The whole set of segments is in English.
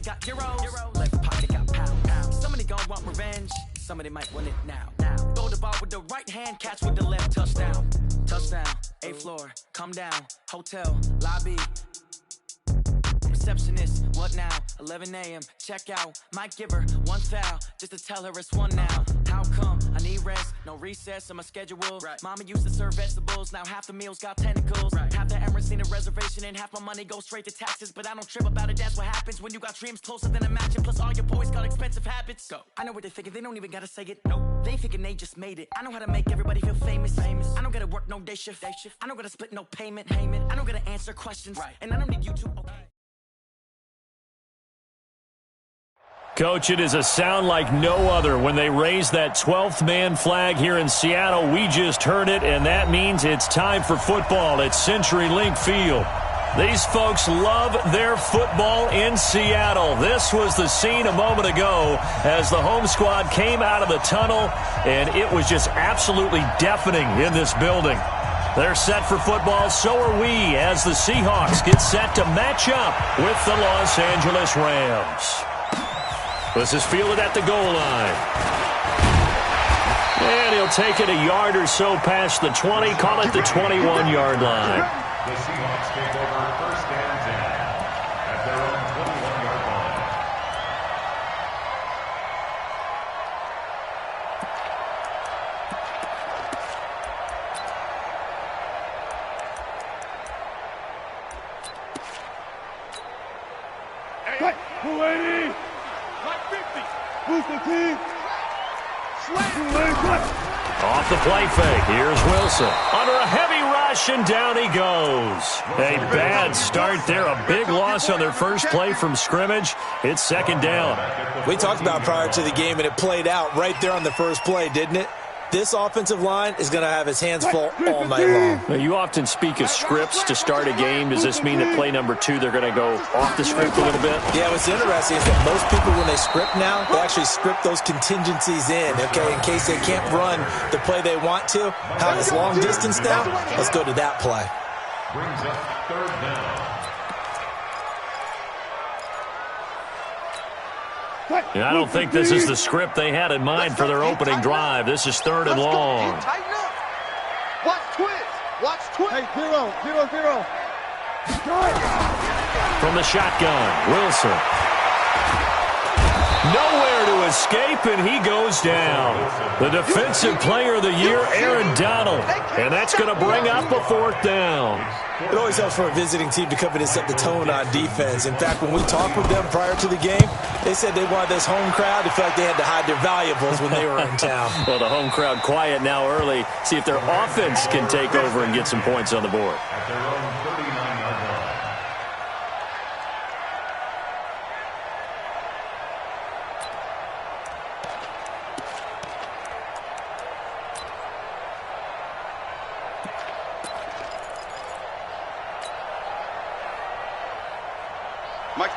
got euros. Left pocket got pound. Somebody gon' want revenge. Somebody might want it now. Throw the ball with the right hand, catch with the left. Touchdown. Touchdown. 8th floor. Come down. Hotel. Lobby. Receptionist, what now? 11 a.m. Check out. Might give her one foul just to tell her it's one now. How come? I need rest, no recess in my schedule. Right. Mama used to serve vegetables, now half the meals got tentacles. Right. Half the errands need a reservation and half my money goes straight to taxes. But I don't trip about it, that's what happens when you got dreams closer than a match. And plus all your boys got expensive habits. Go. I know what they're thinking, they don't even gotta say it. Nope. They thinking they just made it. I know how to make everybody feel famous. I don't gotta work no day shift. I don't gotta split no payment. I don't gotta answer questions. Right. And I don't need you to. Okay. Coach, it is a sound like no other when they raise that 12th man flag here in Seattle. We just heard it, and that means it's time for football at CenturyLink Field. These folks love their football in Seattle. This was the scene a moment ago as the home squad came out of the tunnel, and it was just absolutely deafening in this building. They're set for football, so are we, as the Seahawks get set to match up with the Los Angeles Rams. This is fielded at the goal line. And he'll take it a yard or so past the 20, call it the 21-yard line. The Seahawks take over first and 10 at their own 21-yard line. Hey, 280. Who's the team? Off the play fake. Here's Wilson. Under a heavy rush, and down he goes. A bad start there. A big loss on their first play from scrimmage. It's second down. We talked about prior to the game, and it played out right there on the first play, didn't it? This offensive line is going to have his hands full all night long. Now, you often speak of scripts to start a game. Does this mean that play number 2, they're going to go off the script a little bit? Yeah, what's interesting is that most people, when they script now, they actually script those contingencies in, okay, in case they can't run the play they want to. How it's long distance now? Let's go to that play. Brings up third down. I don't think this is the script they had in mind for their opening drive. This is third and long. Watch twist. Watch twist. Hey, 0. From the shotgun, Wilson. Nowhere to escape, and he goes down. The defensive player of the year, Aaron Donald. And that's going to bring up a fourth down. It always helps for a visiting team to come in and set the tone on defense. In fact, when we talked with them prior to the game, they said they wanted this home crowd to feel like they had to hide their valuables when they were in town. Well, the home crowd quiet now early. See if their offense can take over and get some points on the board. At their own 39-yard line.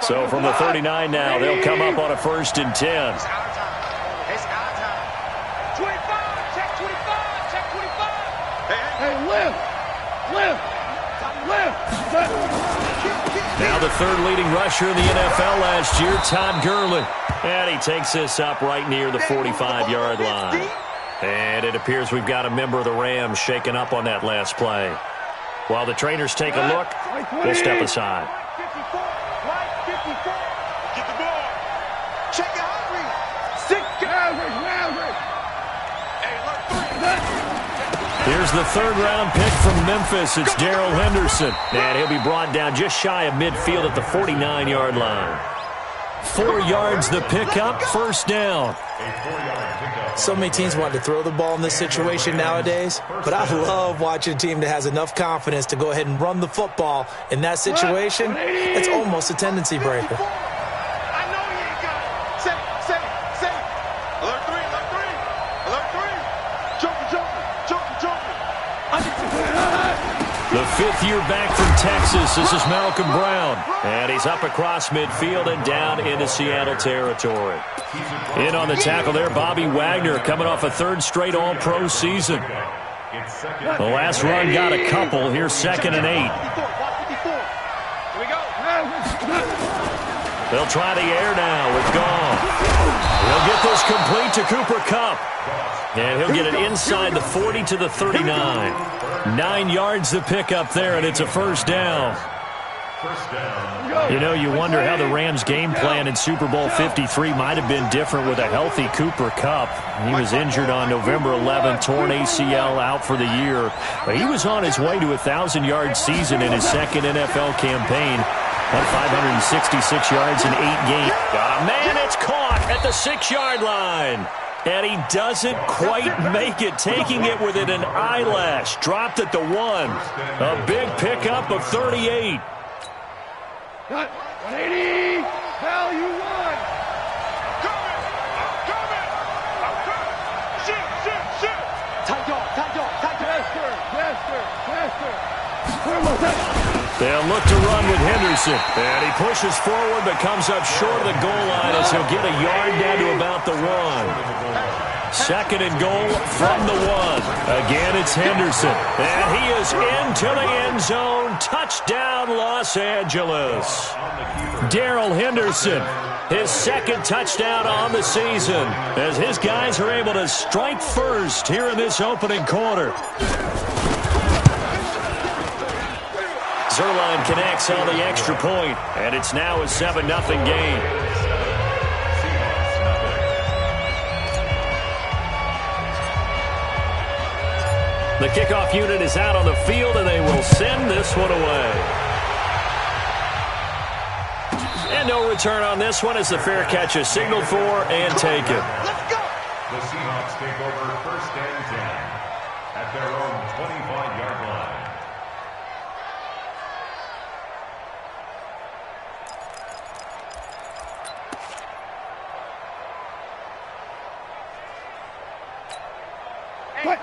So from the 39 now, they'll come up on a 1st and 10. It's our time. 25. Check 25. Hey, lift. Now the third leading rusher in the NFL last year, Todd Gurley. And he takes this up right near the 45-yard line. And it appears we've got a member of the Rams shaken up on that last play. While the trainers take a look, we'll step aside. Get the ball. Check it out. 6 Here's the third-round pick from Memphis. It's Darrell Henderson. And he'll be brought down just shy of midfield at the 49-yard line. 4 yards the pickup, first down. So many teams want to throw the ball in this situation nowadays, but I love watching a team that has enough confidence to go ahead and run the football. In that situation, it's almost a tendency breaker. I know he ain't got it. Say it. Alert 3. Joker. The 5th year back from Texas. This is Malcolm Brown. And he's up across midfield and down into Seattle territory. In on the tackle there, Bobby Wagner coming off a 3rd straight All-Pro season. The last run got a couple. Here's 2nd and 8. Here we go. They'll try the air now with Gall. He'll get this complete to Cooper Kupp. And he'll get it inside the 40 to the 39. 9 yards to pick up there, and it's a first down. You know, you wonder how the Rams' game plan in Super Bowl 53 might have been different with a healthy Cooper Kupp. He was injured on November 11th, torn ACL, out for the year. But he was on his way to a 1,000-yard season in his second NFL campaign. Had 566 yards in 8 games. Got a man, it's caught at the 6-yard line. And he doesn't quite make it, taking it within an eyelash. Dropped at the 1. A big pickup of 38. Got 180. Hell, you won. Coming. Shit. Tight dog. Yes, sir. They'll look to run with Henderson. And he pushes forward but comes up short of the goal line as he'll get a yard down to about the 1. Second and goal from the 1. Again, it's Henderson. And he is into the end zone. Touchdown, Los Angeles. Darrell Henderson, his second touchdown on the season, as his guys are able to strike first here in this opening quarter. Zerline connects on the extra point, and it's now a 7-0 game. The kickoff unit is out on the field, and they will send this one away. And no return on this one as the fair catch is signaled for and taken. Let's go. The Seahawks take over first and 10 at their own 25-yard line.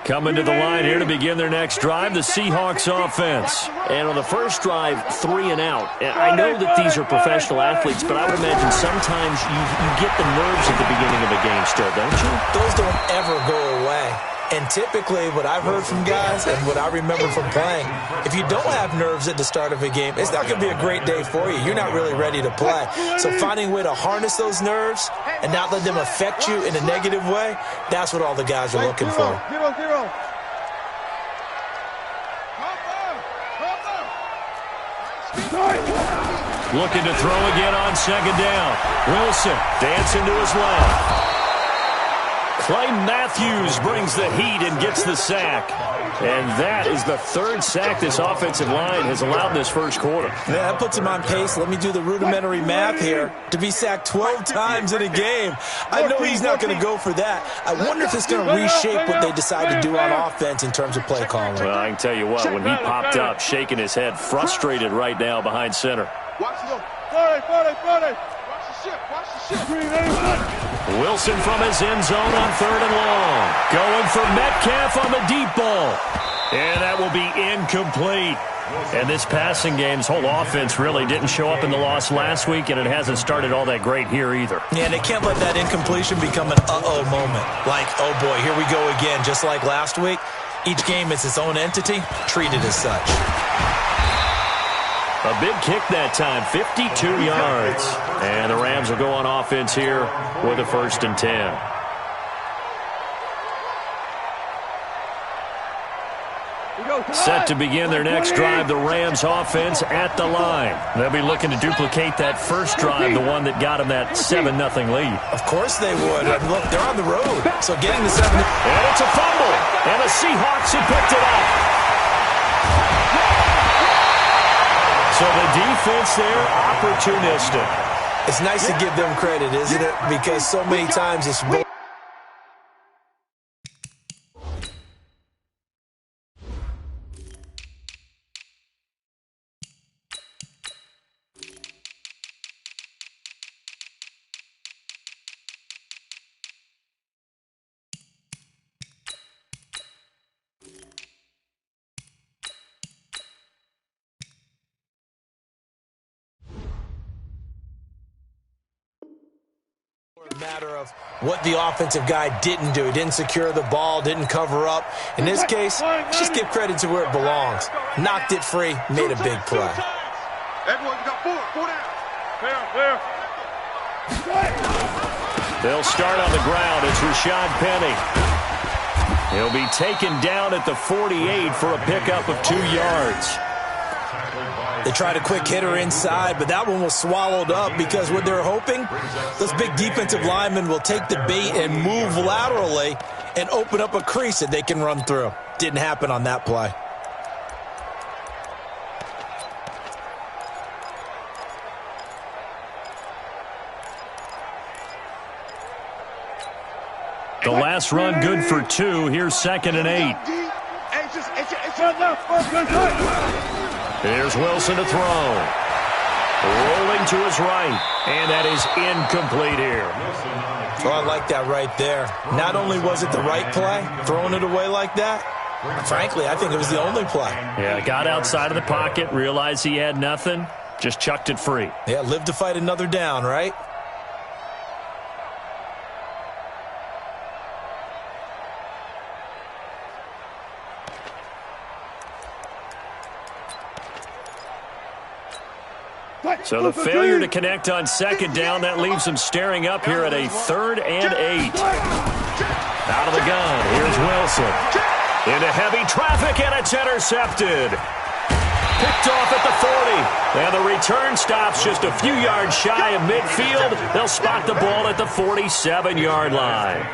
Coming to the line here to begin their next drive, the Seahawks offense. And on the first drive, 3 and out. And I know that these are professional athletes, but I would imagine sometimes you get the nerves at the beginning of a game still, don't you? Those don't ever go away. And typically, what I've heard from guys and what I remember from playing, if you don't have nerves at the start of a game, it's not going to be a great day for you. You're not really ready to play. So finding a way to harness those nerves and not let them affect you in a negative way, that's what all the guys are looking for. 0-0. Looking to throw again on second down. Wilson dancing to his left. Clay Matthews brings the heat and gets the sack. And that is the 3rd sack this offensive line has allowed in this first quarter. Yeah, that puts him on pace. Let me do the rudimentary math here. To be sacked 12 times in a game. I know he's not going to go for that. I wonder if it's going to reshape what they decide to do on offense in terms of play calling. Well, I can tell you what, when he popped up, shaking his head, frustrated right now behind center. Watch the ship. Wilson from his end zone on 3rd and long. Going for Metcalf on the deep ball. And that will be incomplete. And this passing game's whole offense really didn't show up in the loss last week, and it hasn't started all that great here either. Yeah, and they can't let that incompletion become an uh-oh moment. Like, oh boy, here we go again. Just like last week, each game is its own entity, treated as such. A big kick that time, 52 yards. And the Rams will go on offense here with a 1st and 10. Set to begin their next drive, the Rams offense at the line. They'll be looking to duplicate that first drive, the one that got them that 7-0 lead. Of course they would. And look, they're on the road. So getting the 7. And it's a fumble. And the Seahawks have picked it up. So the defense there, opportunistic. It's nice to give them credit, isn't it? Because so many times it's... matter of what the offensive guy didn't do. He didn't secure the ball, didn't cover up. In this case, just give credit to where it belongs. Knocked it free, made a big play. Everyone got 4 down. Clear. They'll start on the ground. It's Rashad Penny. He'll be taken down at the 48 for a pickup of 2 yards. They tried a quick hitter inside, but that one was swallowed up because what they're hoping, those big defensive linemen will take the bait and move laterally and open up a crease that they can run through. Didn't happen on that play. The last run good for 2. Here's 2nd and 8. Here's Wilson to throw. Rolling to his right. And that is incomplete here. Oh, I like that right there. Not only was it the right play, throwing it away like that, frankly, I think it was the only play. Yeah, got outside of the pocket, realized he had nothing, just chucked it free. Yeah, live to fight another down, right? So the failure to connect on 2nd down, that leaves him staring up here at a 3rd and 8. Out of the gun, here's Wilson. Into heavy traffic, and it's intercepted. Picked off at the 40. And the return stops just a few yards shy of midfield. They'll spot the ball at the 47-yard line.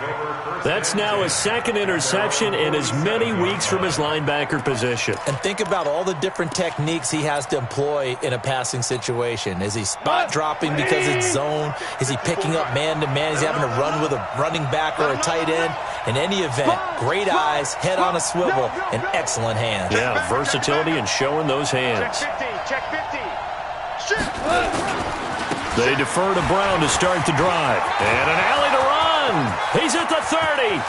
That's now his 2nd interception in as many weeks from his linebacker position. And think about all the different techniques he has to employ in a passing situation. Is he spot dropping because it's zone? Is he picking up man-to-man? Is he having to run with a running back or a tight end? In any event, great eyes, head on a swivel, and excellent hands. Yeah, versatility and showing those hands. Check 50. Shoot. They defer to Brown to start the drive. And an alley to run. He's at the 30.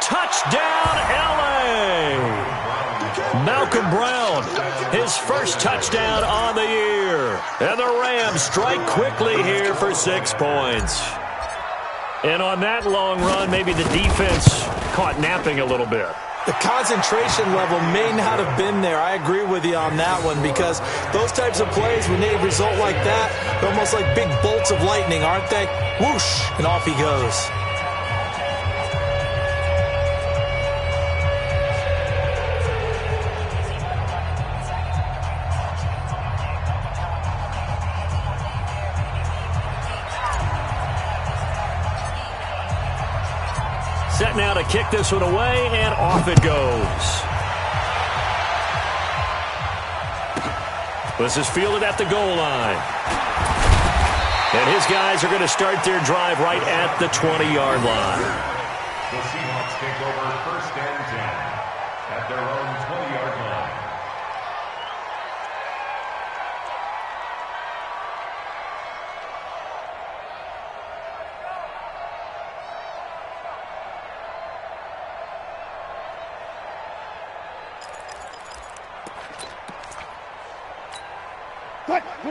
Touchdown, L.A. Malcolm Brown, his first touchdown on the year. And the Rams strike quickly here for 6 points. And on that long run, maybe the defense caught napping a little bit. The concentration level may not have been there. I agree with you on that one because those types of plays, when they result like that, they're almost like big bolts of lightning, aren't they? Whoosh, and off he goes. Set now to kick this one away, and off it goes. This is fielded at the goal line. And his guys are going to start their drive right at the 20-yard line. The Seahawks take over 1st and 10 at their own 20-yard line.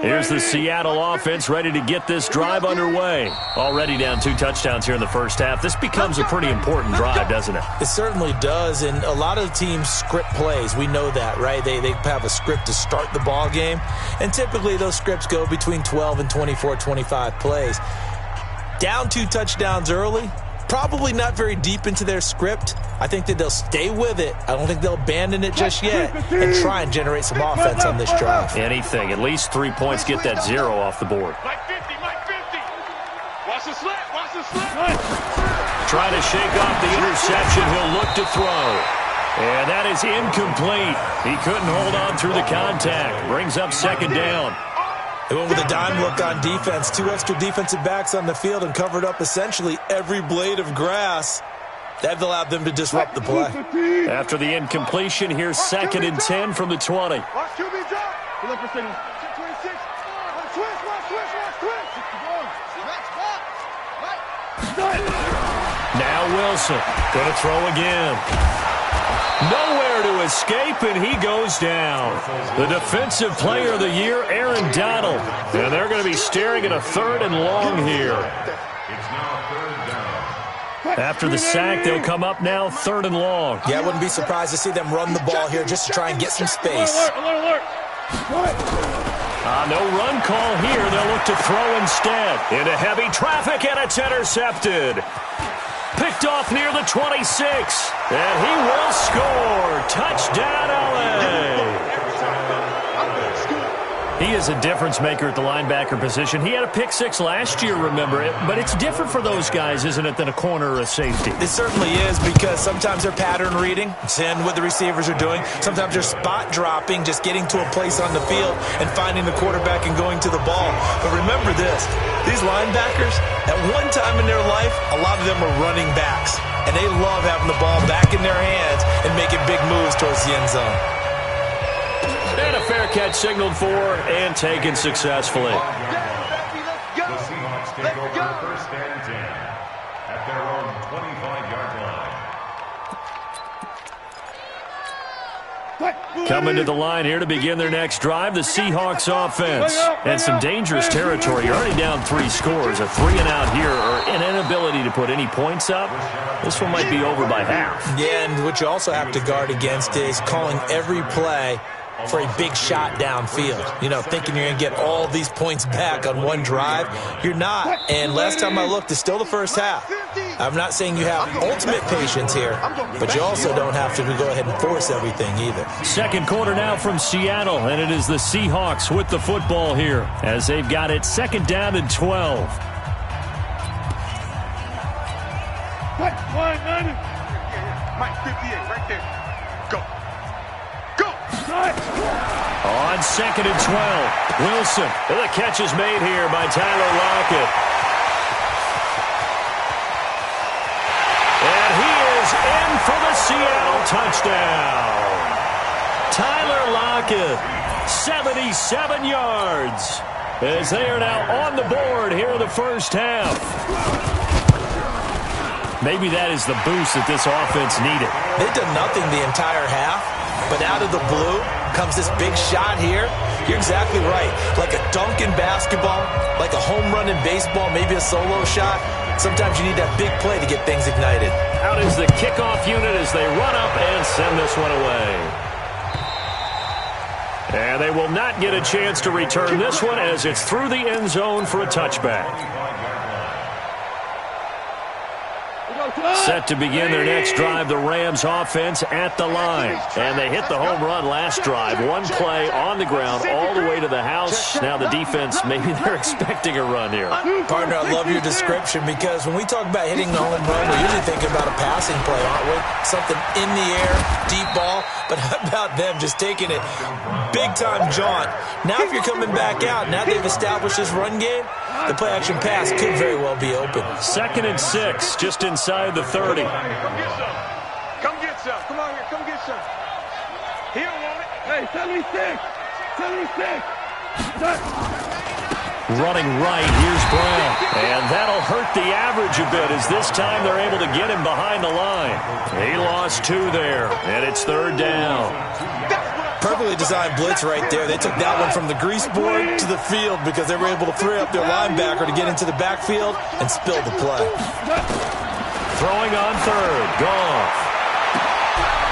Here's the Seattle offense ready to get this drive underway. Already down 2 touchdowns here in the first half. This becomes a pretty important drive, doesn't it? It certainly does, and a lot of teams script plays. We know that, right? They have a script to start the ball game, and typically those scripts go between 12 and 24, 25 plays. Down 2 touchdowns early, probably not very deep into their script. I think that they'll stay with it. I don't think they'll abandon it just yet and try and generate some offense on this drive. Anything. At least 3 points, get that 0 off the board. Mike 50. Watch the slip. Trying to shake off the interception. He'll look to throw. And that is incomplete. He couldn't hold on through the contact. Brings up 2nd down. They went with a dime look on defense. 2 extra defensive backs on the field and covered up essentially every blade of grass. That allowed them to disrupt the play. After the incompletion, here's 2nd and 10 from the 20. Watch QB drop. Look for 26. Switch. Now Wilson going to throw again. Nowhere to escape, and he goes down. The defensive player of the year, Aaron Donald. And they're going to be staring at a 3rd and long here. It's now 3rd down. After the sack, they'll come up now 3rd and long. Yeah, I wouldn't be surprised to see them run the ball here just to try and get some space. Alert. No run call here. They'll look to throw instead. Into heavy traffic, and it's intercepted. Picked off near the 26. And he will score. Touchdown, LA. He is a difference maker at the linebacker position. He had a pick 6 last year, remember it. But it's different for those guys, isn't it, than a corner or a safety? It certainly is, because sometimes they're pattern reading, seeing what the receivers are doing. Sometimes they're spot dropping, just getting to a place on the field and finding the quarterback and going to the ball. But remember this, these linebackers, at one time in their life, a lot of them are running backs. And they love having the ball back in their hands and making big moves towards the end zone. And a fair catch signaled for and taken successfully. The Seahawks take over first and 10 at their own 25-yard line. Coming to the line here to begin their next drive, the Seahawks offense. And some dangerous territory. You're already down 3 scores. A 3-and-out here, or an inability to put any points up. This one might be over by half. Yeah, and what you also have to guard against is calling every play for a big shot downfield. You know, thinking you're going to get all these points back on one drive. You're not. And last time I looked, it's still the first half. I'm not saying you have ultimate patience here, but you also don't have to go ahead and force everything either. Second quarter now from Seattle, and it is the Seahawks with the football here as they've got it second down and 12. Mike, 58, right there. Go. On second and 12, Wilson. The catch is made here by Tyler Lockett. And he is in for the Seattle touchdown. Tyler Lockett, 77 yards, as they are now on the board here in the first half. Maybe that is the boost that this offense needed. They've done nothing the entire half, but out of the blue comes this big shot here. You're exactly right. Like a dunk in basketball, like a home run in baseball, maybe a solo shot. Sometimes you need that big play to get things ignited. Out is the kickoff unit as they run up and send this one away. And they will not get a chance to return this one as it's through the end zone for a touchback. Set to begin their next drive, the Rams offense at the line. And they hit the home run last drive. One play on the ground all the way to the house. Now the defense, maybe they're expecting a run here. Partner, I love your description, because when we talk about hitting the home run, we're usually thinking about a passing play, aren't we? Something in the air, deep ball. But how about them just taking it big-time jaunt? Now if you're coming back out, now they've established this run game, the play-action pass could very well be open. Second and 6, just inside the 30. Come get some. Come on here. Come get some. He don't want it. Hey, 76. 76. Running right, here's Brown. And that'll hurt the average a bit, as this time they're able to get him behind the line. He lost 2 there, and it's third down. Perfectly designed blitz right there. They took that one from the grease board to the field because they were able to free up their linebacker to get into the backfield and spill the play. Throwing on third, Goff.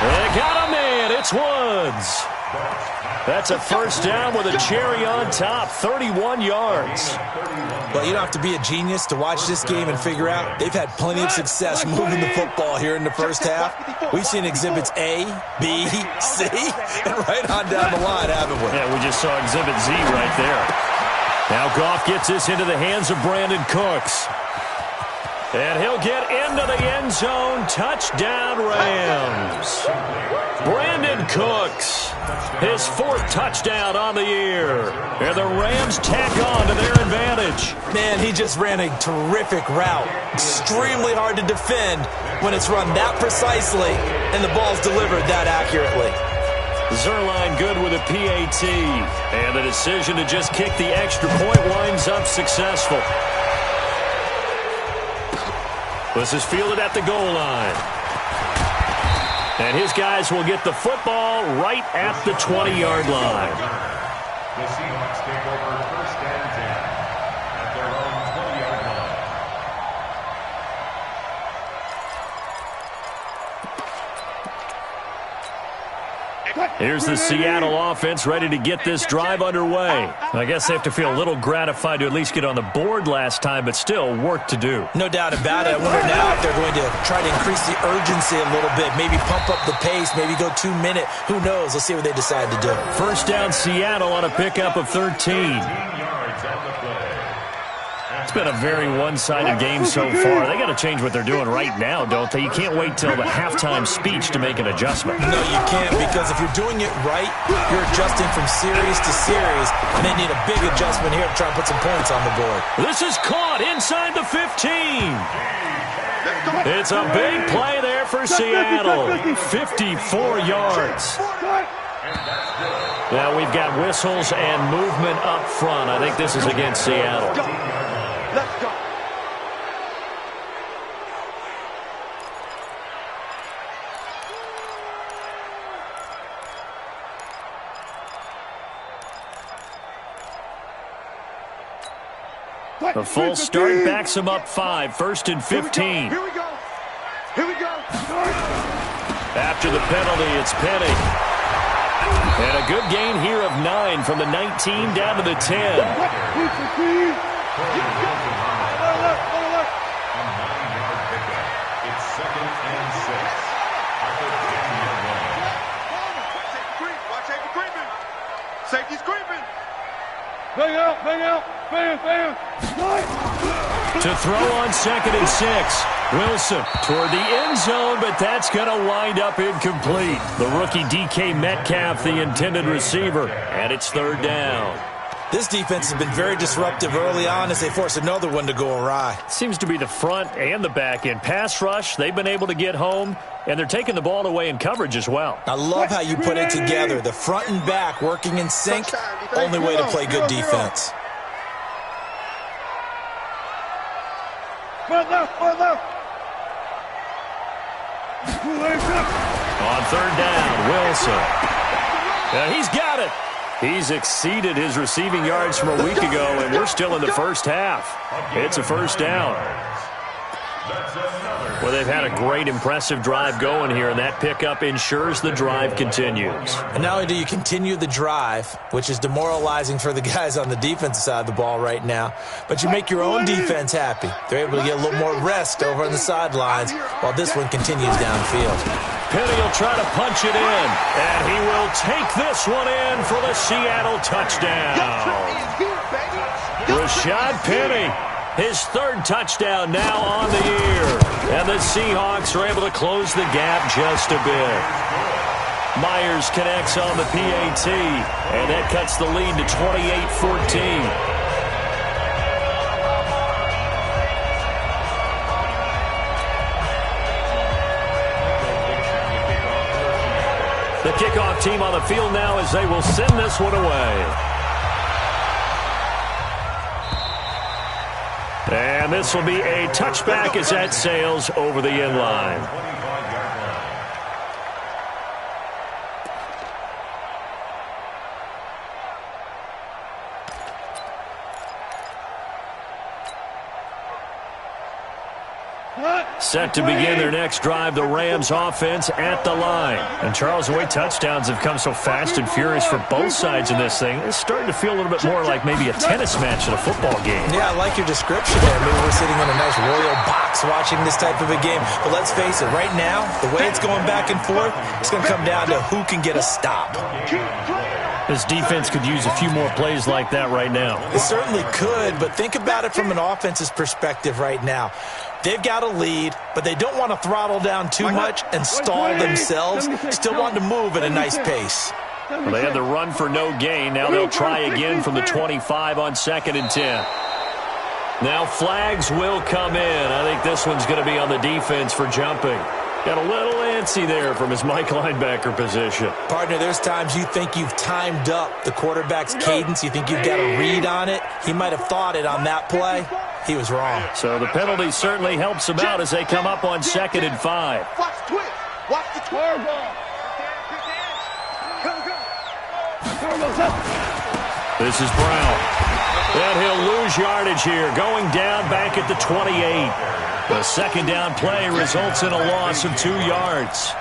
They got a man, it's Woods. That's a first down with a cherry on top, 31 yards. Well, you don't have to be a genius to watch this game and figure out they've had plenty of success moving the football here in the first half. We've seen exhibits A, B, C, and right on down the line, haven't we? Yeah, we just saw exhibit Z right there. Now Goff gets this into the hands of Brandon Cooks. And he'll get into the end zone. Touchdown, Rams. Brandon Cooks, his 4th touchdown on the year. And the Rams tack on to their advantage. Man, he just ran a terrific route. Extremely hard to defend when it's run that precisely and the ball's delivered that accurately. Zerline good with a PAT. And the decision to just kick the extra point winds up successful. This is fielded at the goal line. And his guys will get the football right at the 20-yard line. The Seahawks take over first and 10 at their own 20-yard line. Here's the Seattle offense ready to get this drive underway. I guess they have to feel a little gratified to at least get on the board last time, but still work to do. No doubt about it. I wonder now if they're going to try to increase the urgency a little bit, maybe pump up the pace, maybe go 2-minute. Who knows? Let's see what they decide to do. First down, Seattle on a pickup of 13. It's been a very one-sided game so far. They got to change what they're doing right now, don't they? You can't wait till the halftime speech to make an adjustment. No, you can't, because if you're doing it right, you're adjusting from series to series, and they need a big adjustment here to try and put some points on the board. This is caught inside the 15. It's a big play there for Seattle. 54 yards. Now we've got whistles and movement up front. I think this is against Seattle. Let's go. A false start backs him up 5. First and 15. Here we go. Here we go. After the penalty, it's Penny. And a good gain here of 9 from the 19 down to the 10. A 9-yard pickup. It's 2nd and 6. After the 10-yard line. Watch safety creeping. Safety's creeping. Bang out, bang out, bang, bang. To throw on 2nd and 6. Wilson toward the end zone, but that's going to wind up incomplete. The rookie DK Metcalf, the intended receiver, and it's 3rd down. This defense has been very disruptive early on as they force another one to go awry. Seems to be the front and the back end. Pass rush, they've been able to get home, and they're taking the ball away in coverage as well. I love how you put it together. The front and back working in sync, only way to play good defense. Front left, front left. On 3rd down, Wilson. And he's got it. He's exceeded his receiving yards from a week ago, and we're still in the first half. It's a first down. Well, they've had a great, impressive drive going here, and that pickup ensures the drive continues. And not only do you continue the drive, which is demoralizing for the guys on the defensive side of the ball right now, but you make your own defense happy. They're able to get a little more rest over on the sidelines while this one continues downfield. Penny will try to punch it in, and he will take this one in for the Seattle touchdown. Rashad Penny, his 3rd touchdown now on the year. And the Seahawks are able to close the gap just a bit. Myers connects on the PAT, and that cuts the lead to 28-14. The kickoff team on the field now as they will send this one away. And this will be a touchback as that sails over the end line. Set to begin their next drive, the Rams offense at the line. And Charles, the way touchdowns have come so fast and furious for both sides in this thing, it's starting to feel a little bit more like maybe a tennis match in a football game. Yeah, I like your description there. Maybe we're sitting in a nice royal box watching this type of a game. But let's face it, right now, the way it's going back and forth, it's going to come down to who can get a stop. This defense could use a few more plays like that right now. It certainly could, but think about it from an offense's perspective right now. They've got a lead, but they don't want to throttle down too much and stall themselves. Still want to move at a nice pace. Well, they had the run for no gain. Now they'll try again from the 25 on 2nd and 10. Now flags will come in. I think this one's going to be on the defense for jumping. Got a little antsy there from his Mike linebacker position. Partner, there's times you think you've timed up the quarterback's cadence. You think you've got a read on it. He might have thought it on that play. He was wrong. So the penalty certainly helps him out as they come up on 2nd and 5. Watch the twist. Watch the twirl ball. This is Brown. And he'll lose yardage here, going down back at the 28. The 2nd down play results in a loss of 2 yards.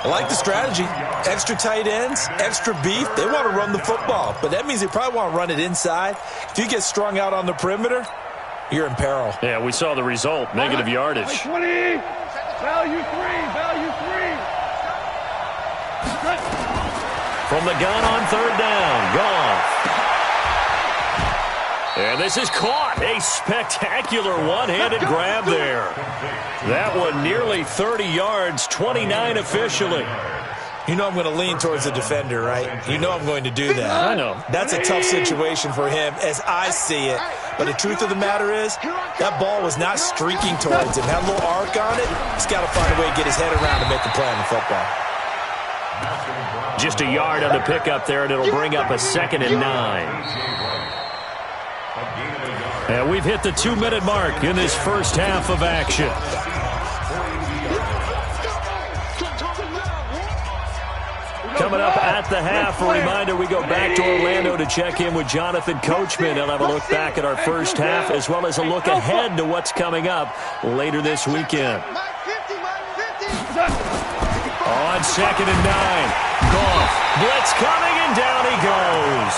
I like the strategy. Extra tight ends, extra beef. They want to run the football, but that means they probably want to run it inside. If you get strung out on the perimeter, you're in peril. Yeah, we saw the result, negative yardage. 20, value 3. From the gun on third down, Goff. And this is caught. A spectacular one-handed grab there. That one nearly 30 yards, 29 officially. You know I'm going to lean towards the defender, right? You know I'm going to do that. I know. That's a tough situation for him as I see it. But the truth of the matter is, that ball was not streaking towards him. Had a little arc on it. He's got to find a way to get his head around and make the play on the football. Just a yard on the pickup there, and it'll bring up a 2nd and 9. And we've hit the 2-minute mark in this first half of action. Coming up at the half, a reminder, we go back to Orlando to check in with Jonathan Coachman. He'll have a look back at our first half as well as a look ahead to what's coming up later this weekend. On 2nd and 9, Goff, blitz coming, and down he goes.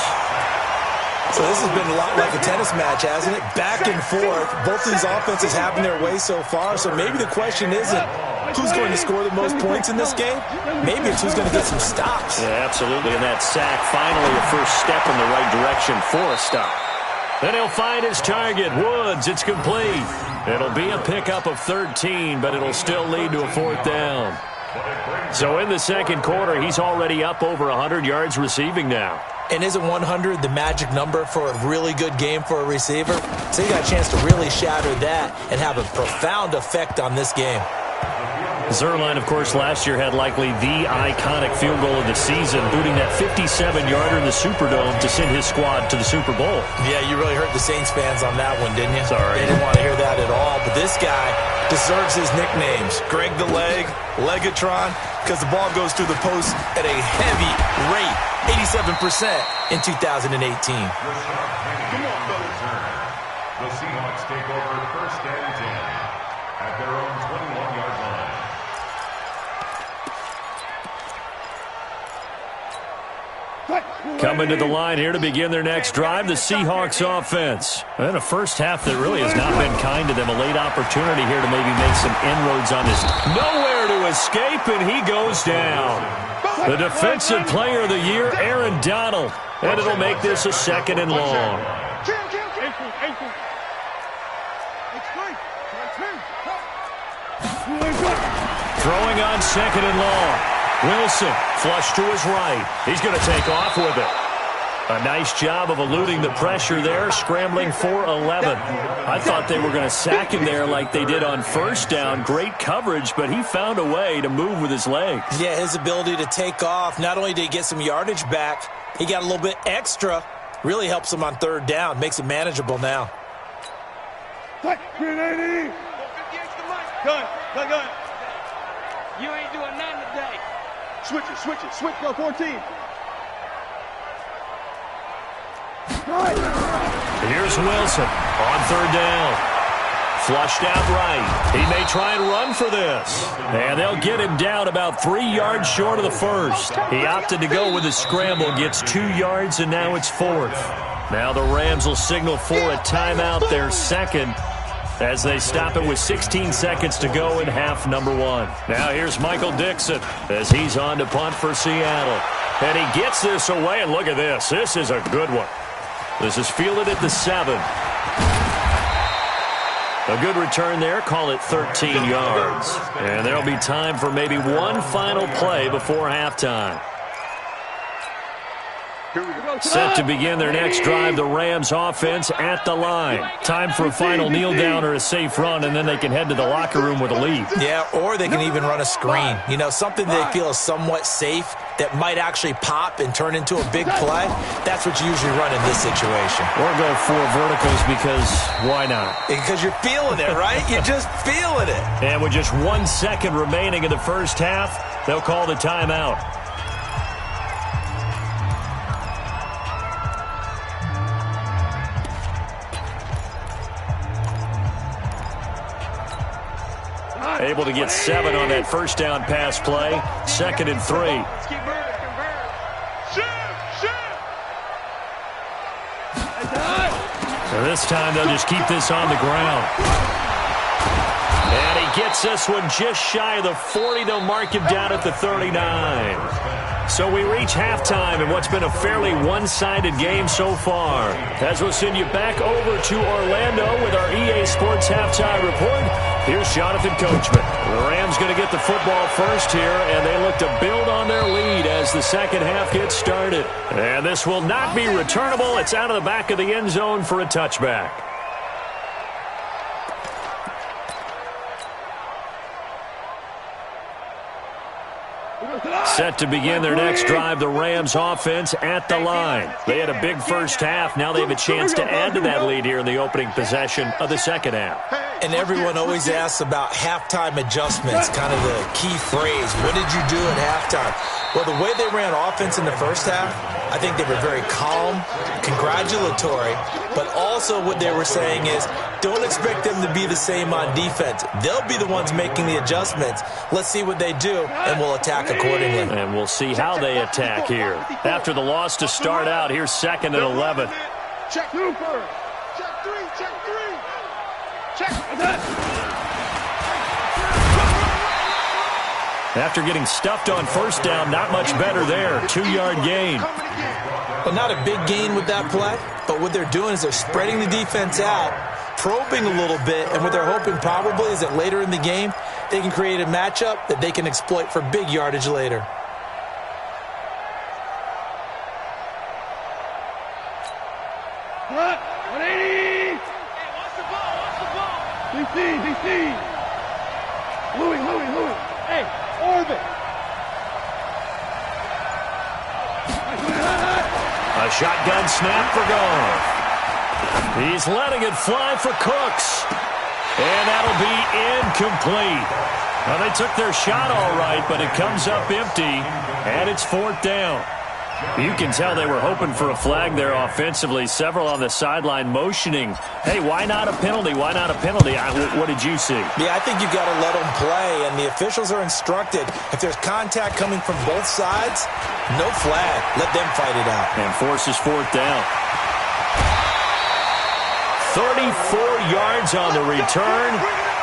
So this has been a lot like a tennis match, hasn't it? Back and forth. Both of these offenses having their way so far. So maybe the question isn't who's going to score the most points in this game. Maybe it's who's going to get some stops. Yeah, absolutely. And that sack, finally a first step in the right direction for a stop. Then he'll find his target, Woods. It's complete. It'll be a pickup of 13, but it'll still lead to a 4th down. So in the second quarter, he's already up over 100 yards receiving now. And isn't 100 the magic number for a really good game for a receiver? So you got a chance to really shatter that and have a profound effect on this game. Zuerlein, of course, last year had likely the iconic field goal of the season, booting that 57-yarder in the Superdome to send his squad to the Super Bowl. Yeah, you really hurt the Saints fans on that one, didn't you? Sorry. They didn't want to hear that at all. But this guy deserves his nicknames. Greg the Leg, Legatron, because the ball goes through the post at a heavy rate, 87% in 2018. The Seahawks take over 1st and 10 at their own 21-yard line. Coming to the line here to begin their next drive, the Seahawks offense. And a first half that really has not been kind to them. A late opportunity here to maybe make some inroads on this. Nowhere to escape, and he goes down. The defensive player of the year, Aaron Donald. And it'll make this a 2nd and long. Throwing on 2nd and long. Wilson, flush to his right. He's going to take off with it. A nice job of eluding the pressure there, scrambling for 11. I thought they were going to sack him there like they did on first down. Great coverage, but he found a way to move with his legs. Yeah, his ability to take off, not only did he get some yardage back, he got a little bit extra. Really helps him on 3rd down, makes it manageable now. Gun. You ain't doing nothing today. Switch it, go 14. Here's Wilson on 3rd down. Flushed out right. He may try and run for this. And they'll get him down about 3 yards short of the first. He opted to go with a scramble, gets 2 yards, and now it's 4th. Now the Rams will signal for a timeout, their 2nd, as they stop it with 16 seconds to go in half number 1. Now here's Michael Dixon as he's on to punt for Seattle. And he gets this away, and look at this. This is a good one. This is fielded at the 7. A good return there. Call it 13 yards. And there'll be time for maybe one final play before halftime. Set to begin their next drive, the Rams offense at the line. Time for a final kneel down or a safe run, and then they can head to the locker room with a lead. Yeah, or they can even run a screen. You know, something they feel is somewhat safe that might actually pop and turn into a big play. That's what you usually run in this situation. Or go 4 verticals because why not? Because you're feeling it, right? You're just feeling it. And with just 1 second remaining in the first half, they'll call the timeout. Able to get 7 on that first down pass play. 2nd and 3. Let's keep moving. So this time they'll just keep this on the ground. And he gets this one just shy of the 40. They'll mark him down at the 39. So we reach halftime in what's been a fairly one-sided game so far. As we'll send you back over to Orlando with our EA Sports Halftime Report, here's Jonathan Coachman. The Rams going to get the football first here, and they look to build on their lead as the second half gets started. And this will not be returnable. It's out of the back of the end zone for a touchback. Set to begin their next drive, the Rams offense at the line. They had a big first half. Now they have a chance to add to that lead here in the opening possession of the second half. And everyone always asks about halftime adjustments, kind of the key phrase. What did you do at halftime? Well, the way they ran offense in the first half, I think they were very calm, congratulatory, but also what they were saying is don't expect them to be the same on defense. They'll be the ones making the adjustments. Let's see what they do, and we'll attack accordingly. And we'll see how they attack here. After the loss to start out, here's 2nd and 11. Check 2 first. Check 3. Check 3. Check. After getting stuffed on first down, not much better there. 2-yard gain. Well, not a big gain with that play, but what they're doing is they're spreading the defense out, probing a little bit, and what they're hoping probably is that later in the game, they can create a matchup that they can exploit for big yardage later. Hut, 180. Hey, watch the ball. DC. Louis. Hey, orbit. A shotgun snap for Goff. He's letting it fly for Cooks. And that'll be incomplete. Well, they took their shot all right, but it comes up empty, and it's 4th down. You can tell they were hoping for a flag there offensively. Several on the sideline motioning, hey, why not a penalty? Why not a penalty? What did you see? Yeah, I think you've got to let them play, and the officials are instructed. If there's contact coming from both sides, no flag. Let them fight it out. And forces 4th down. 34 yards on the return.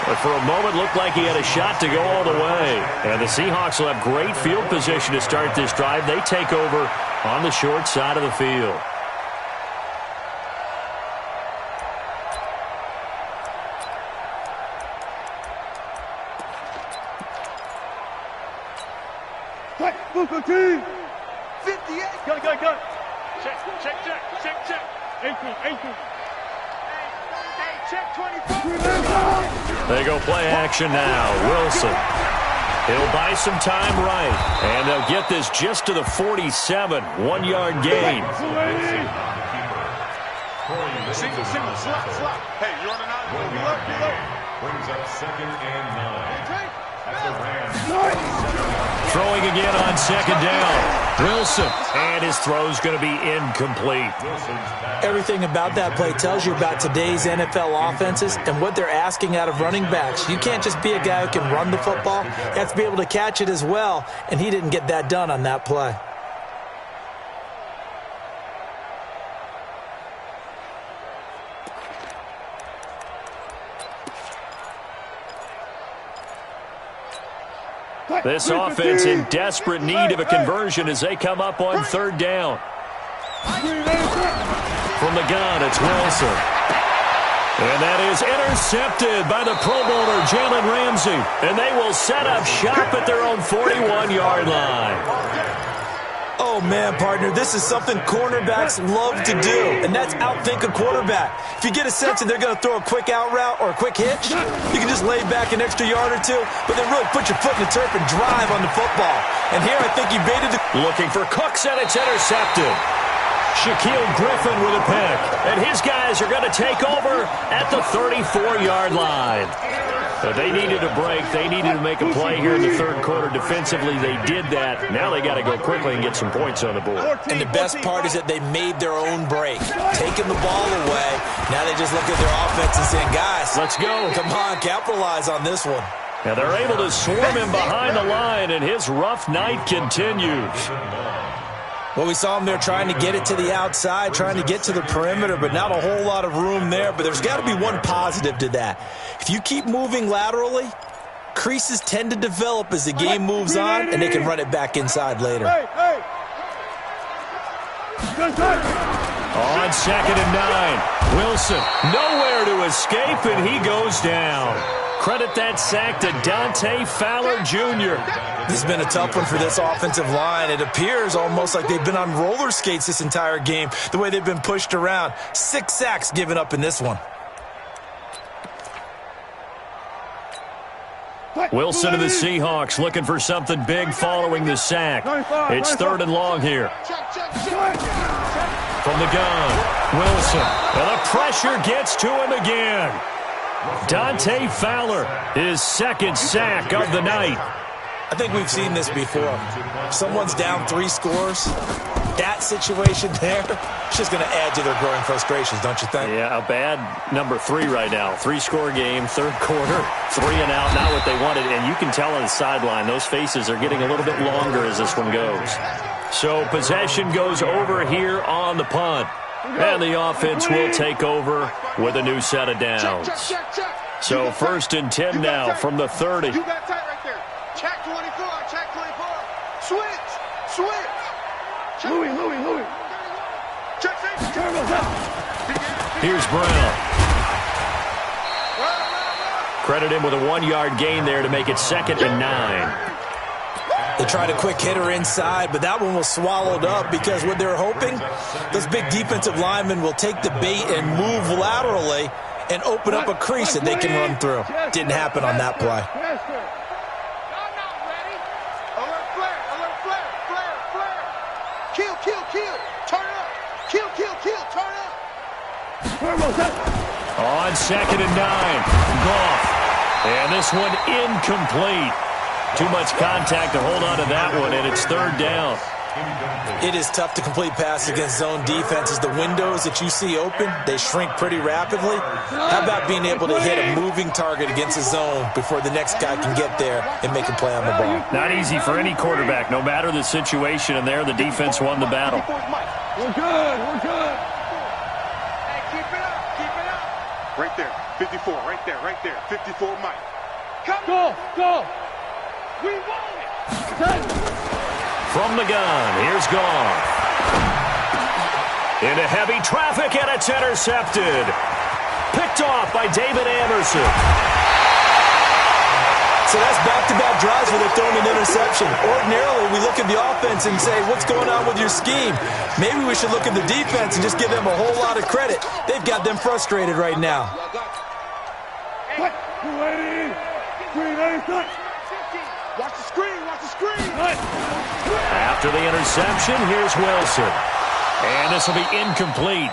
But for a moment, looked like he had a shot to go all the way. And the Seahawks will have great field position to start this drive. They take over on the short side of the field. Check, 58. Go. Check. 18. Hey, check 24. They go play action now. Wilson. He'll buy some time right. And they'll get this just to the 47. 1-yard gain. Single, slot. Hey, you're on an island. Brings up 2nd and 9. At the Rams. Throwing again on 2nd down. Wilson. And his throw's going to be incomplete. Everything about that play tells you about today's NFL offenses and what they're asking out of running backs. You can't just be a guy who can run the football. You have to be able to catch it as well, and he didn't get that done on that play. This offense in desperate need of a conversion as they come up on 3rd down. From the gun, it's Wilson. And that is intercepted by the Pro Bowler, Jalen Ramsey. And they will set up shop at their own 41-yard line. Oh, man, partner, this is something cornerbacks love to do, and that's outthink a quarterback. If you get a sense that they're going to throw a quick out route or a quick hitch, you can just lay back an extra yard or two, but then really put your foot in the turf and drive on the football. And here I think he baited the... Looking for Cooks, and it's intercepted. Shaquille Griffin with a pick, and his guys are going to take over at the 34-yard line. But they needed a break. They needed to make a play here in the 3rd quarter. Defensively, they did that. Now they got to go quickly and get some points on the board. And the best part is that they made their own break, taking the ball away. Now they just look at their offense and saying, guys, let's go. Come on, capitalize on this one. And they're able to swarm him behind the line, and his rough night continues. Well, we saw him there trying to get it to the outside, trying to get to the perimeter, but not a whole lot of room there. But there's got to be one positive to that. If you keep moving laterally, creases tend to develop as the game moves on, and they can run it back inside later. On 2nd and 9, Wilson nowhere to escape, and he goes down. Credit that sack to Dante Fowler Jr. This has been a tough one for this offensive line. It appears almost like they've been on roller skates this entire game, the way they've been pushed around. 6 sacks given up in this one. Wilson of the Seahawks looking for something big following the sack. It's 3rd and long here. From the gun, Wilson. And the pressure gets to him again. Dante Fowler, his 2nd sack of the night. I think we've seen this before. If someone's down 3 scores, that situation there, it's just going to add to their growing frustrations, don't you think? Yeah, a bad number 3 right now. 3-score game, 3rd quarter, 3 and out, not what they wanted. And you can tell on the sideline, those faces are getting a little bit longer as this one goes. So possession goes over here on the punt. And the offense will take over with a new set of downs. So 1st and 10 now from the 30. You got tight right there. Check 24, check 24. Switch. Louis. Check. Here's Brown. Credit him with a 1-yard gain there to make it 2nd and 9. They tried a quick hitter inside, but that one was swallowed up because what they're hoping, those big defensive linemen will take the bait and move laterally and open up a crease that they can run through. Didn't happen on that play. Kill. Turn up. Kill. Turn up. On 2nd and 9, Goff. And this one incomplete. Too much contact to hold on to that one, and it's 3rd down. It is tough to complete passes against zone defenses. The windows that you see open, they shrink pretty rapidly. How about being able to hit a moving target against a zone before the next guy can get there and make a play on the ball? Not easy for any quarterback, no matter the situation, and there the defense won the battle. We're good. Hey, keep it up. Right there, 54, right there. 54, Mike. Come. Go. We want it. From the gun, here's Goff. Into heavy traffic, and it's intercepted. Picked off by David Anderson. So that's back-to-back drives where they're throwing an interception. Ordinarily, we look at the offense and say, what's going on with your scheme? Maybe we should look at the defense and just give them a whole lot of credit. They've got them frustrated right now. Watch the screen. After the interception, here's Wilson. And this will be incomplete.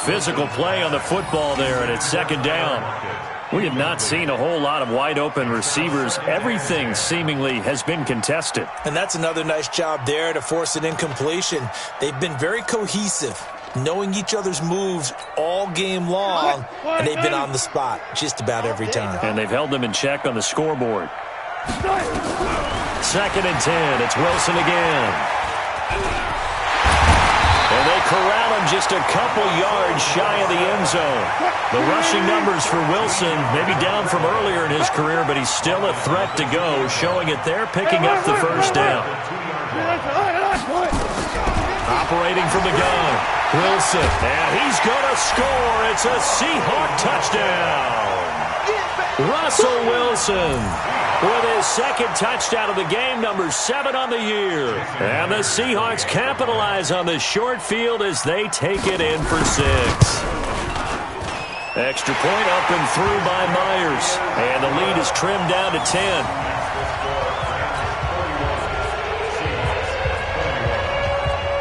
Physical play on the football there, and it's 2nd down. We have not seen a whole lot of wide-open receivers. Everything seemingly has been contested. And that's another nice job there to force an incompletion. They've been very cohesive, knowing each other's moves all game long, and they've been on the spot just about every time. And they've held them in check on the scoreboard. 2nd and 10. It's Wilson again. And they corral him just a couple yards shy of the end zone. The rushing numbers for Wilson maybe down from earlier in his career, but he's still a threat to go, showing it there, picking up the 1st down. Operating from the gun, Wilson. And he's going to score. It's a Seahawk touchdown. Russell Wilson with his 2nd touchdown of the game, number 7 on the year. And the Seahawks capitalize on the short field as they take it in for 6. Extra point up and through by Myers. And the lead is trimmed down to 10.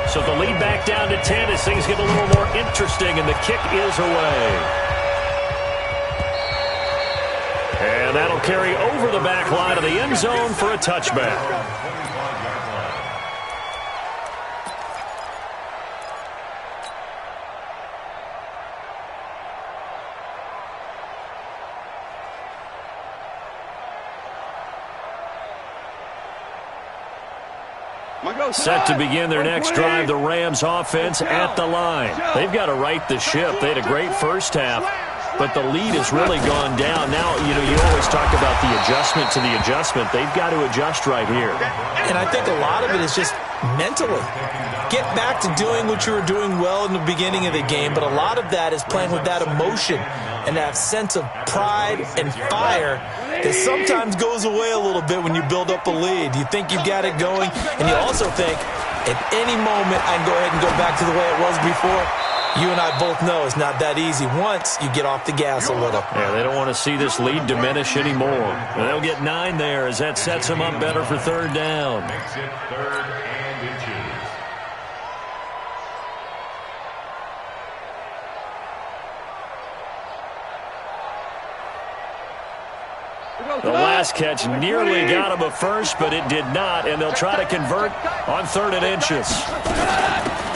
So the lead back down to 10 as things get a little more interesting, and the kick is away. And that'll carry over the back line of the end zone for a touchback. Set to begin their next drive, the Rams offense at the line. They've got to right the ship. They had a great first half, but the lead has really gone down. Now, you always talk about the adjustment to the adjustment. They've got to adjust right here. And I think a lot of it is just mentally. Get back to doing what you were doing well in the beginning of the game, but a lot of that is playing with that emotion and that sense of pride and fire that sometimes goes away a little bit when you build up a lead. You think you've got it going, and you also think, at any moment, I can go ahead and go back to the way it was before. You and I both know it's not that easy once you get off the gas a little. Yeah, they don't want to see this lead diminish anymore. And they'll get 9 there as that sets them up better for third down. Makes it 3rd and inches. The last catch nearly got him a first, but it did not, and they'll try to convert on 3rd and inches.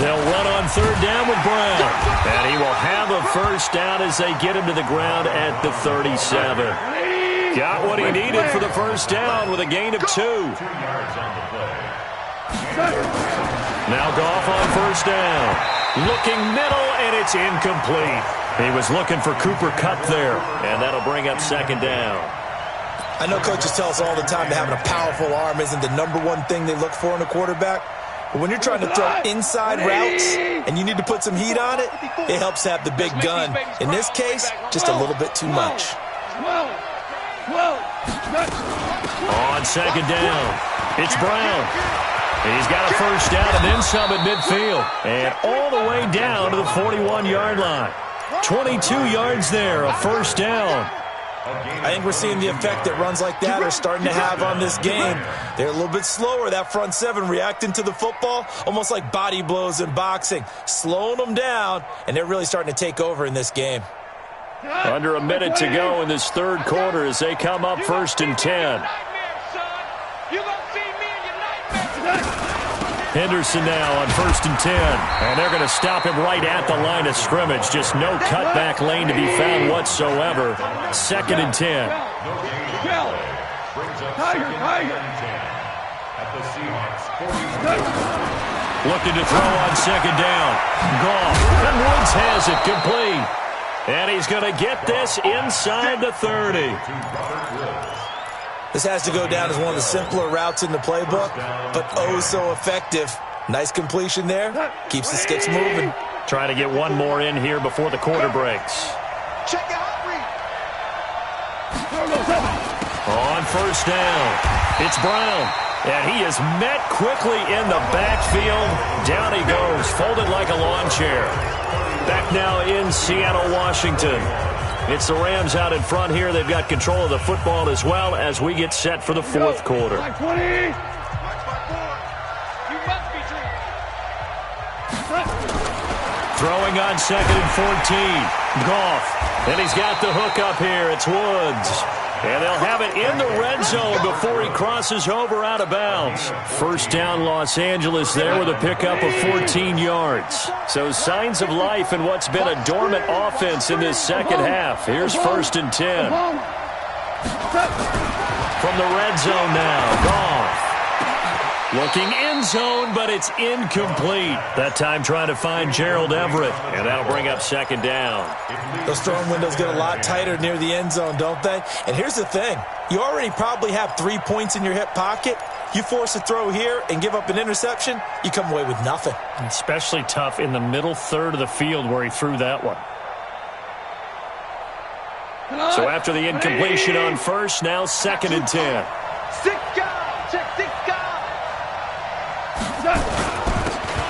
They'll run on 3rd down with Brown, and he will have a first down as they get him to the ground at the 37. Got what he needed for the first down with a gain of 2. 2 yards on the play. Now Goff on first down. Looking middle, and it's incomplete. He was looking for Cooper Kupp there, and that'll bring up 2nd down. I know coaches tell us all the time that having a powerful arm isn't the #1 thing they look for in a quarterback. But when you're trying to throw inside routes and you need to put some heat on it, it helps to have the big gun. In this case, just a little bit too much. On 2nd down, it's Brown. He's got a first down and then some at midfield. And all the way down to the 41-yard line. 22 yards there, a first down. I think we're seeing the effect that runs like that are starting to have on this game. They're a little bit slower, that front 7, reacting to the football, almost like body blows in boxing, slowing them down, and they're really starting to take over in this game. Under a minute to go in this 3rd quarter as they come up 1st and 10. Henderson now on 1st and 10. And they're going to stop him right at the line of scrimmage. Just no cutback lane to be found whatsoever. 2nd and 10. Looking to throw on 2nd down. Goff. And Woods has it complete. And he's going to get this inside the 30. This has to go down as one of the simpler routes in the playbook, but oh so effective. Nice completion there. Keeps the sticks moving. Trying to get one more in here before the quarter breaks. Check out read. On first down, it's Brown. And he is met quickly in the backfield. Down he goes, folded like a lawn chair. Back now in Seattle, Washington. It's the Rams out in front here. They've got control of the football as well as we get set for the 4th quarter. Throwing on 2nd and 14. Goff. And he's got the hook up here. It's Woods. And they'll have it in the red zone before he crosses over out of bounds. First down, Los Angeles there with a pickup of 14 yards. So signs of life in what's been a dormant offense in this 2nd half. Here's 1st and 10. From the red zone now, Goff. Looking end zone, but it's incomplete. That time trying to find Gerald Everett. And that'll bring up 2nd down. Those throwing windows get a lot tighter near the end zone, don't they? And here's the thing. You already probably have 3 points in your hip pocket. You force a throw here and give up an interception, you come away with nothing. Especially tough in the middle 3rd of the field where he threw that one. So after the incompletion on first, now 2nd and 10.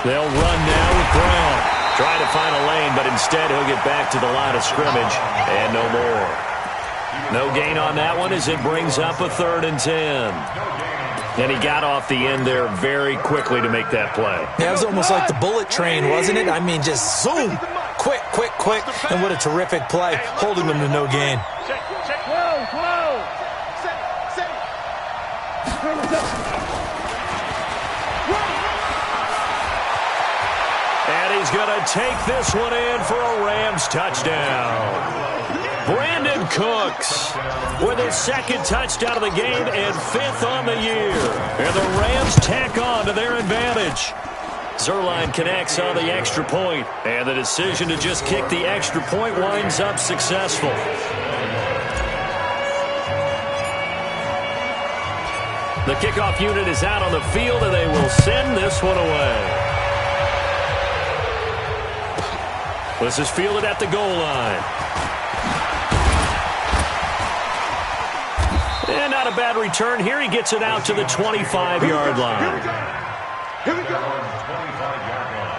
They'll run now with Brown. Trying to find a lane, but instead he'll get back to the line of scrimmage. And no more. No gain on that one as it brings up a 3rd and 10. And he got off the end there very quickly to make that play. Yeah, it was almost like the bullet train, wasn't it? I mean, just zoom. Quick, quick, quick. And what a terrific play, holding them to no gain. And he's going to take this one in for a Rams touchdown. Brandon Cooks with his second touchdown of the game and 5th on the year. And the Rams tack on to their advantage. Zerline connects on the extra point, and the decision to just kick the extra point winds up successful. The kickoff unit is out on the field, and they will send this one away. This is fielded at the goal line. And not a bad return here. He gets it out to the 25-yard line. Here we go. 25-yard line.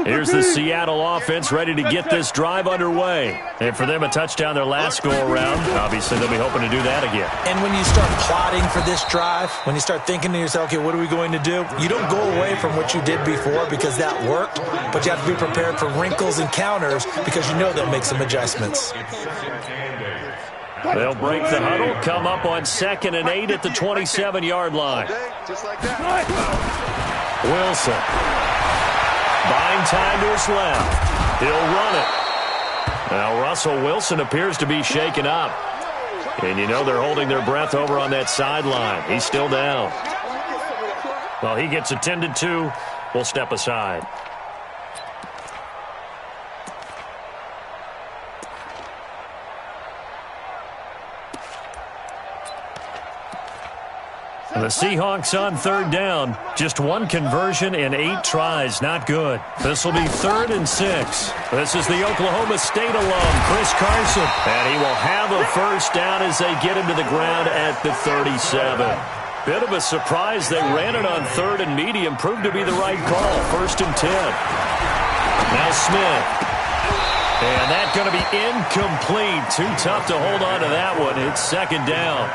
Here's the Seattle offense ready to get this drive underway. And for them, a touchdown their last go-around. Obviously, they'll be hoping to do that again. And when you start plotting for this drive, when you start thinking to yourself, okay, what are we going to do? You don't go away from what you did before because that worked, but you have to be prepared for wrinkles and counters because you know they'll make some adjustments. They'll break the huddle, come up on 2nd and 8 at the 27-yard line. Wilson. Buying time to his left. He'll run it. Now Russell Wilson appears to be shaken up. And you know they're holding their breath over on that sideline. He's still down. Well, he gets attended to. We'll step aside. The Seahawks on 3rd down. Just 1 conversion and 8 tries. Not good. This will be 3rd and 6. This is the Oklahoma State alum, Chris Carson. And he will have a first down as they get him to the ground at the 37. Bit of a surprise. They ran it on 3rd and medium. Proved to be the right call. 1st and 10. Now Smith. And that's going to be incomplete. Too tough to hold on to that one. It's 2nd down.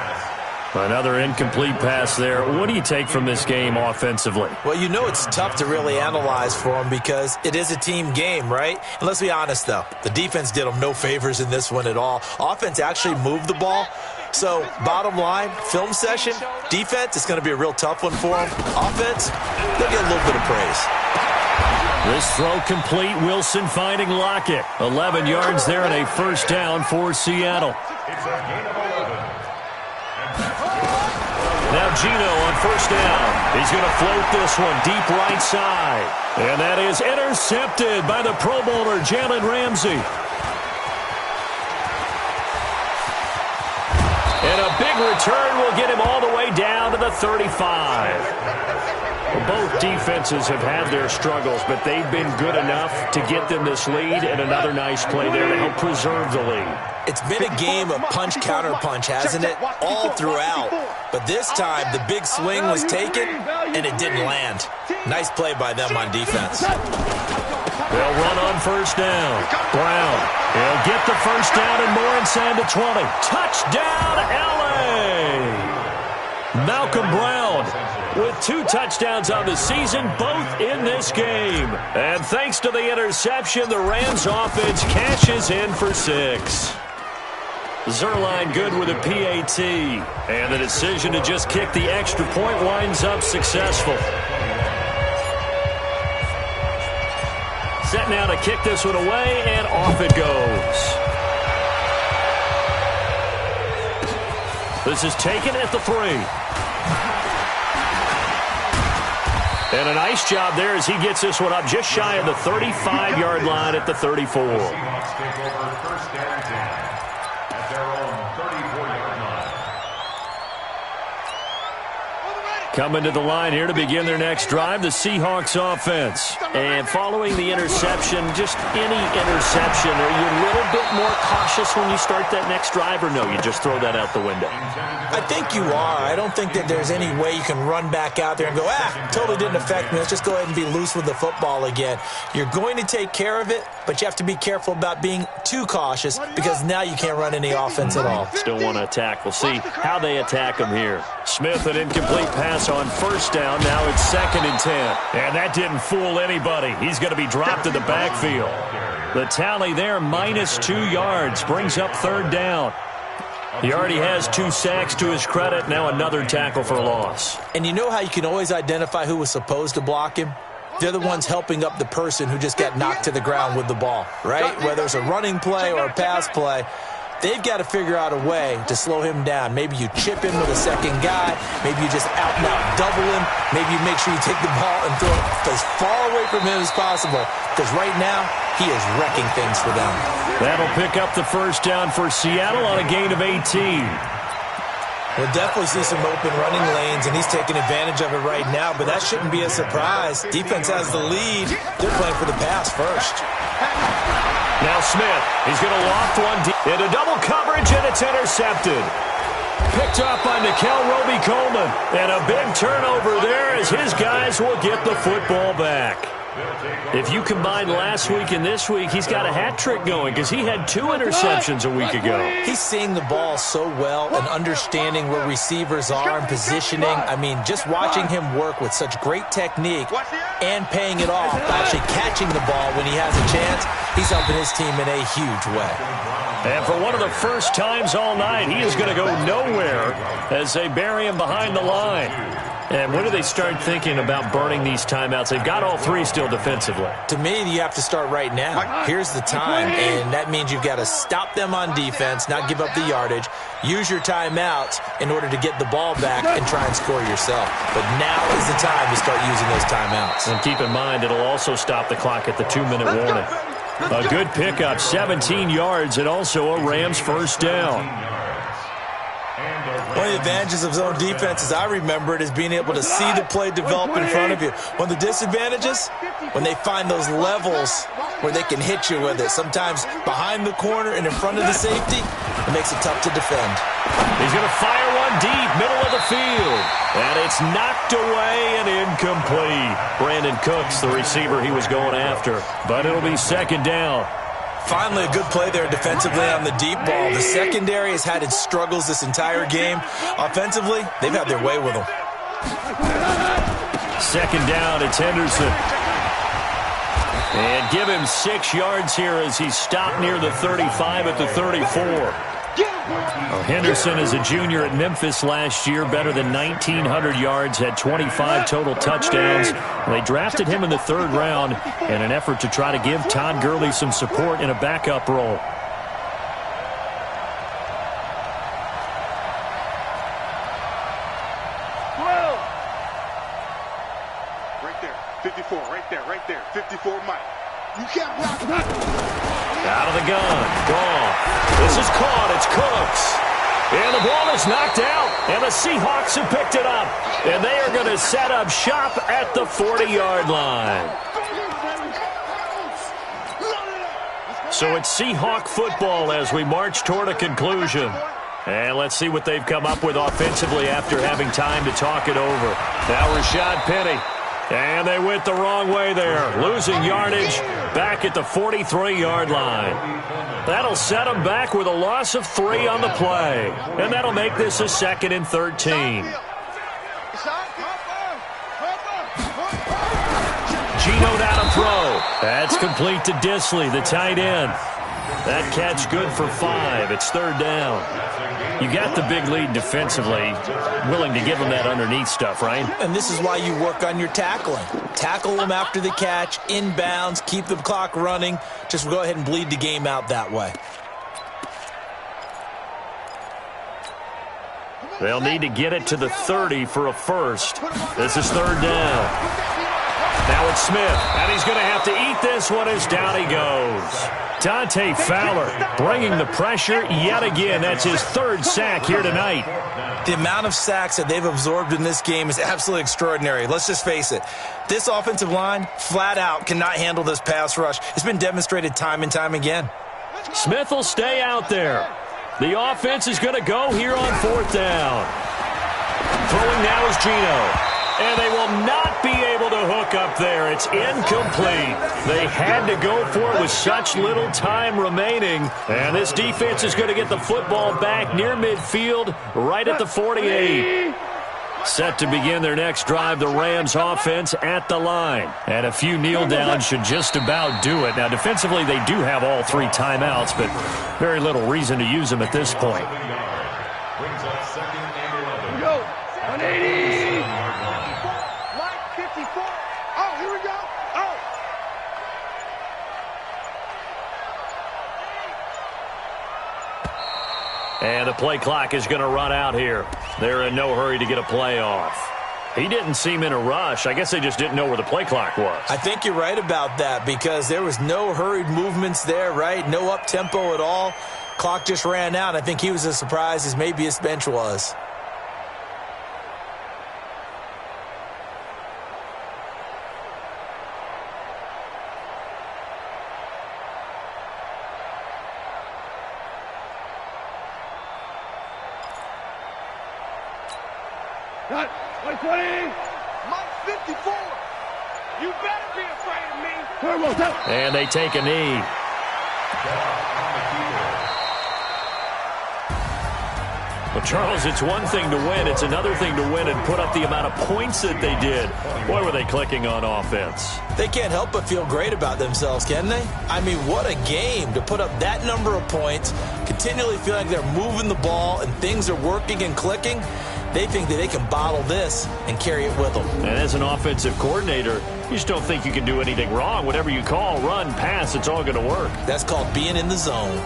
Another incomplete pass there. What do you take from this game offensively? Well, you know it's tough to really analyze for them because it is a team game, right? And let's be honest, though. The defense did them no favors in this one at all. Offense actually moved the ball. So, bottom line, film session, defense, it's going to be a real tough one for them. Offense, they'll get a little bit of praise. This throw complete. Wilson finding Lockett. 11 yards there and a first down for Seattle. It's a gain of 11. Now Gino on first down. He's going to float this one deep right side. And that is intercepted by the Pro Bowler, Jalen Ramsey. And a big return will get him all the way down to the 35. Well, both defenses have had their struggles, but they've been good enough to get them this lead, and another nice play there to help preserve the lead. It's been a game of punch-counter-punch, hasn't it? All throughout. But this time, the big swing was taken, and it didn't land. Nice play by them on defense. They'll run on first down. Brown. He'll get the first down and more inside the 20. Touchdown, L.A. Malcolm Brown with 2 touchdowns on the season, both in this game. And thanks to the interception, the Rams offense cashes in for 6. Zerline good with a PAT. And the decision to just kick the extra point winds up successful. Set now to kick this one away, and off it goes. This is taken at the 3. And a nice job there as he gets this one up just shy of the 35-yard line at the 34. Seahawks take over first and 10 at their own 34-yard line. Coming to the line here to begin their next drive, the Seahawks offense. And following the interception, just any interception, are you a little bit more cautious when you start that next drive, or no, you just throw that out the window? I think you are. I don't think that there's any way you can run back out there and go, totally didn't affect me. Let's just go ahead and be loose with the football again. You're going to take care of it, but you have to be careful about being too cautious because now you can't run any offense at all. Still want to attack. We'll see how they attack them here. Smith, an incomplete pass on first down. Now it's 2nd and 10. And that didn't fool anybody. He's going to be dropped in the backfield. The tally there, -2 yards, brings up 3rd down. He already has 2 sacks to his credit. Now another tackle for a loss. And you know how you can always identify who was supposed to block him? They're the ones helping up the person who just got knocked to the ground with the ball, right? Whether it's a running play or a pass play, they've got to figure out a way to slow him down. Maybe you chip him with a second guy. Maybe you just out-and-out double him. Maybe you make sure you take the ball and throw it as far away from him as possible. Because right now, he is wrecking things for them. That'll pick up the first down for Seattle on a gain of 18. We'll definitely see some open running lanes, and he's taking advantage of it right now, but that shouldn't be a surprise. Defense has the lead. They're playing for the pass first. Now Smith, he's going to loft one deep into double coverage, and it's intercepted. Picked up by Nickel Roby-Coleman, and a big turnover there as his guys will get the football back. If you combine last week and this week, he's got a hat trick going because he had 2 interceptions a week ago. He's seeing the ball so well and understanding where receivers are and positioning. I mean, just watching him work with such great technique and paying it off by actually catching the ball when he has a chance, he's helping his team in a huge way. And for one of the first times all night, he is going to go nowhere as they bury him behind the line. And when do they start thinking about burning these timeouts? They've got all 3 still defensively. To me, you have to start right now. Here's the time, and that means you've got to stop them on defense, not give up the yardage, use your timeouts in order to get the ball back and try and score yourself. But now is the time to start using those timeouts. And keep in mind, it'll also stop the clock at the 2-minute warning. A good pickup, 17 yards, and also a Rams first down. One of the advantages of zone defense, as I remember it, is being able to see the play develop in front of you. One of the disadvantages, when they find those levels where they can hit you with it, sometimes behind the corner and in front of the safety, it makes it tough to defend. He's going to fire one deep, middle of the field. And it's knocked away and incomplete. Brandon Cooks, the receiver he was going after. But it'll be second down. Finally, a good play there defensively on the deep ball. The secondary has had its struggles this entire game. Offensively, they've had their way with them. Second down, it's Henderson. And give him 6 yards here as he's stopped near the 35 at the 34. Well, Henderson is a junior at Memphis last year, better than 1,900 yards, had 25 total touchdowns. They drafted him in the 3rd round in an effort to try to give Todd Gurley some support in a backup role. Right there, 54, right there, 54 Mike. You can't block. Out of the gun, gone. This is caught, it's Cooks. And the ball is knocked out, and the Seahawks have picked it up. And they are going to set up shop at the 40-yard line. So it's Seahawk football as we march toward a conclusion. And let's see what they've come up with offensively after having time to talk it over. Now Rashad Penny. And they went the wrong way there, losing yardage back at the 43-yard line. That'll set them back with a loss of 3 on the play. And that'll make this a 2nd and 13. Gino down to throw. That's complete to Disley, the tight end. That catch good for 5. It's 3rd down. You got the big lead defensively, willing to give them that underneath stuff, right? And this is why you work on your tackling. Tackle them after the catch, inbounds, keep the clock running. Just go ahead and bleed the game out that way. They'll need to get it to the 30 for a first. This is 3rd down. Now it's Smith, and he's going to have to eat this one as down he goes. Dante Fowler bringing the pressure yet again. That's his 3rd sack here tonight. The amount of sacks that they've absorbed in this game is absolutely extraordinary. Let's just face it. This offensive line, flat out, cannot handle this pass rush. It's been demonstrated time and time again. Smith will stay out there. The offense is going to go here on 4th down. Throwing now is Gino. And they will not be able to hook up there. It's incomplete. They had to go for it with such little time remaining. And this defense is going to get the football back near midfield, right at the 48. Set to begin their next drive, the Rams offense at the line. And a few kneel downs should just about do it. Now, defensively, they do have all 3 timeouts, but very little reason to use them at this point. play clock is going to run out here. They're in no hurry to get a play off. He didn't seem in a rush. I guess they just didn't know where the play clock was. I think you're right about that because there was no hurried movements there, right? No up-tempo at all. Clock just ran out. I think he was as surprised as maybe his bench was. Cut. 20. Mike 54. You better be afraid of me. And they take a knee. Well, Charles, it's one thing to win. It's another thing to win and put up the amount of points that they did. Boy, were they clicking on offense. They can't help but feel great about themselves, can they? I mean, what a game to put up that number of points, continually feel like they're moving the ball and things are working and clicking. They think that they can bottle this and carry it with them. And as an offensive coordinator, you just don't think you can do anything wrong. Whatever you call, run, pass, it's all going to work. That's called being in the zone.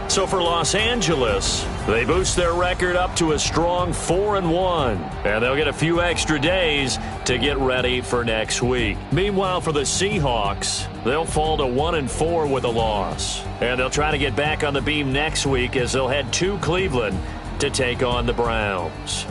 So for Los Angeles, they boost their record up to a strong 4-1. And they'll get a few extra days to get ready for next week. Meanwhile, for the Seahawks, they'll fall to 1-4 with a loss. And they'll try to get back on the beam next week as they'll head to Cleveland to take on the Browns.